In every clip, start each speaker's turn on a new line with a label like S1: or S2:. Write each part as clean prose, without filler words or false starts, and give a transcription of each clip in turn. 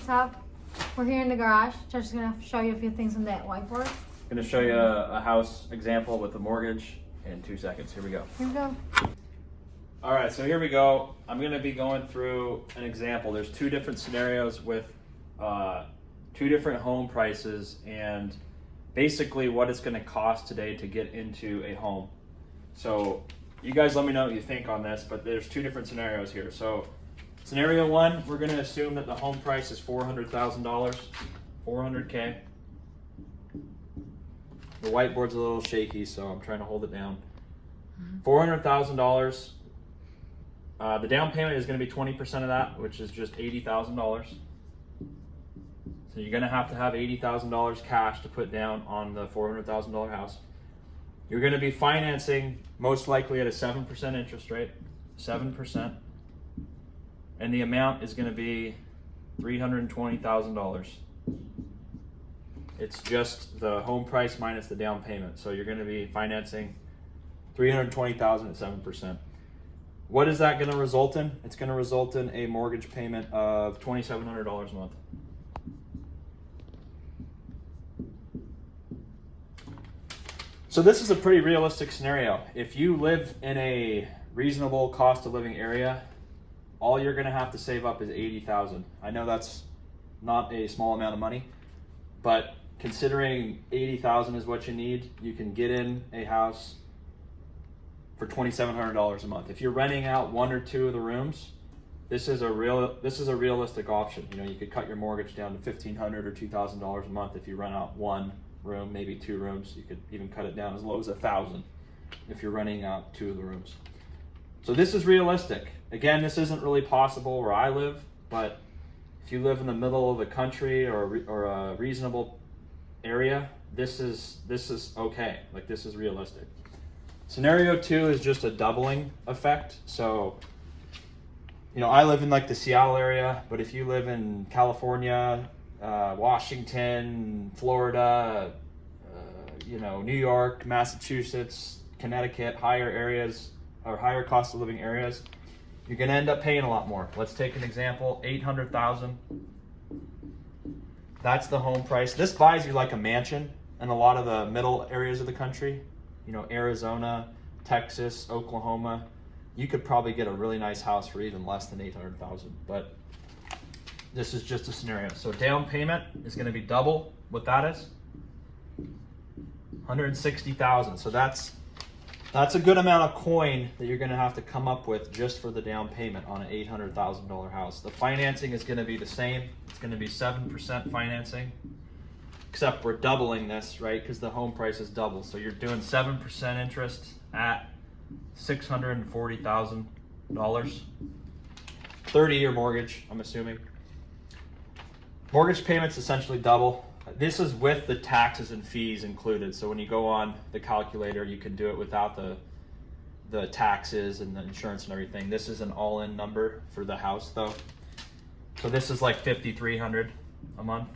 S1: what's up? We're here in the garage. Josh is gonna show you a few things on that whiteboard.
S2: I'm going to show you a house example with a mortgage in 2 seconds. Here we go.
S1: Here we go.
S2: All right, so here we go. I'm going to be going through an example. There's 2 different scenarios with 2 different home prices and basically what it's going to cost today to get into a home. So you guys let me know what you think on this, but there's 2 different scenarios here. So scenario 1, we're going to assume that the home price is $400,000, 400K. The whiteboard's a little shaky, so I'm trying to hold it down. $400,000. The down payment is going to be 20% of that, which is just $80,000. So you're going to have $80,000 cash to put down on the $400,000 house. You're going to be financing most likely at a 7% interest rate, 7%. And the amount is going to be $320,000. It's just the home price minus the down payment. So you're going to be financing $320,000 at 7%. What is that going to result in? It's going to result in a mortgage payment of $2,700 a month. So this is a pretty realistic scenario. If you live in a reasonable cost of living area, all you're going to have to save up is $80,000. I know that's not a small amount of money, but considering $80,000 is what you need, you can get in a house for $2,700 a month. If you're renting out 1 or 2 of the rooms, this is a realistic option. You know, you could cut your mortgage down to $1,500 or $2,000 a month if you rent out 1 room, maybe 2 rooms. You could even cut it down as low as $1,000 if you're renting out 2 of the rooms. So this is realistic. Again, this isn't really possible where I live, but if you live in the middle of the country or a reasonable area, this is okay. Like, this is realistic. Scenario 2 is just a doubling effect. So, you know, I live in like the Seattle area, but if you live in California, Washington, Florida, you know, New York, Massachusetts, Connecticut, higher areas or higher cost of living areas, you're going to end up paying a lot more. Let's take an example, $800,000. That's the home price. This buys you like a mansion in a lot of the middle areas of the country. You know, Arizona, Texas, Oklahoma. You could probably get a really nice house for even less than $800,000, but this is just a scenario. So down payment is going to be double what that is. $160,000. So that's a good amount of coin that you're going to have to come up with just for the down payment on an $800,000 house. The financing is going to be the same. It's going to be 7% financing, except we're doubling this, right? Because the home price is double. So you're doing 7% interest at $640,000. 30-year mortgage, I'm assuming. Mortgage payments essentially double. This is with the taxes and fees included. So when you go on the calculator, you can do it without the taxes and the insurance and everything. This is an all-in number for the house though. So this is like $5,300 a month.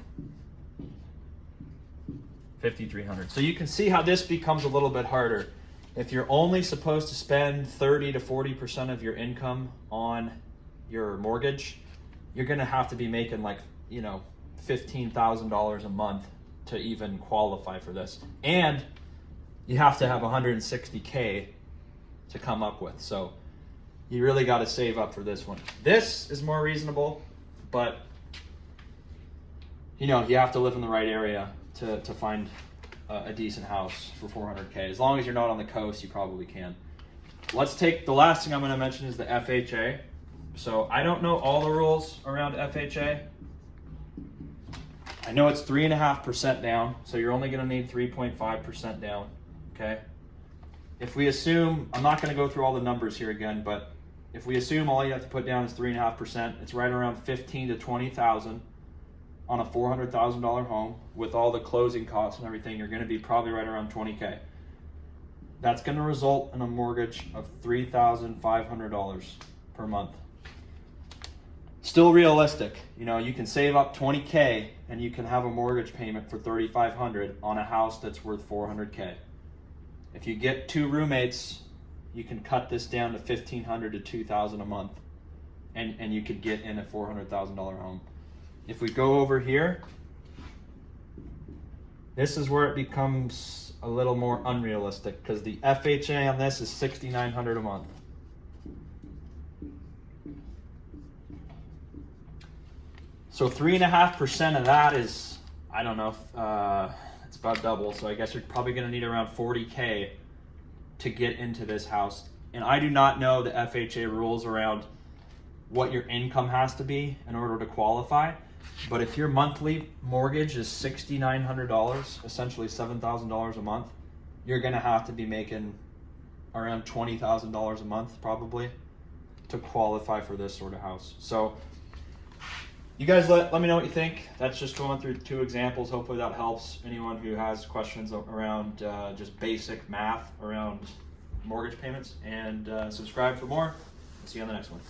S2: $5,300. So you can see how this becomes a little bit harder. If you're only supposed to spend 30 to 40% of your income on your mortgage, you're going to have to be making like, you know, $15,000 a month to even qualify for this. And you have to have $160K to come up with. So you really got to save up for this one. This is more reasonable, but you know, you have to live in the right area to find a decent house for $400K. As long as you're not on the coast, you probably can. Let's take the last thing I'm going to mention is the FHA. So I don't know all the rules around FHA. I know it's 3.5% down, so you're only going to need 3.5% down, okay? If we assume, I'm not going to go through all the numbers here again, but if we assume all you have to put down is 3.5%, it's right around $15,000 to $20,000 on a $400,000 home. With all the closing costs and everything, you're going to be probably right around $20K. That's going to result in a mortgage of $3,500 per month. Still realistic. You know, you can save up $20K and you can have a mortgage payment for $3,500 on a house that's worth $400K. If you get 2 roommates, you can cut this down to $1,500 to $2,000 a month, and you could get in a $400,000 home. If we go over here, this is where it becomes a little more unrealistic because the FHA on this is $6,900 a month. So 3.5% of that is, I don't know, it's about double. So I guess you're probably going to need around $40K to get into this house. And I do not know the FHA rules around what your income has to be in order to qualify. But if your monthly mortgage is $6,900, essentially $7,000 a month, you're going to have to be making around $20,000 a month probably to qualify for this sort of house. So you guys let me know what you think. That's just going through 2 examples. Hopefully that helps anyone who has questions around just basic math around mortgage payments. And subscribe for more. See you on the next one.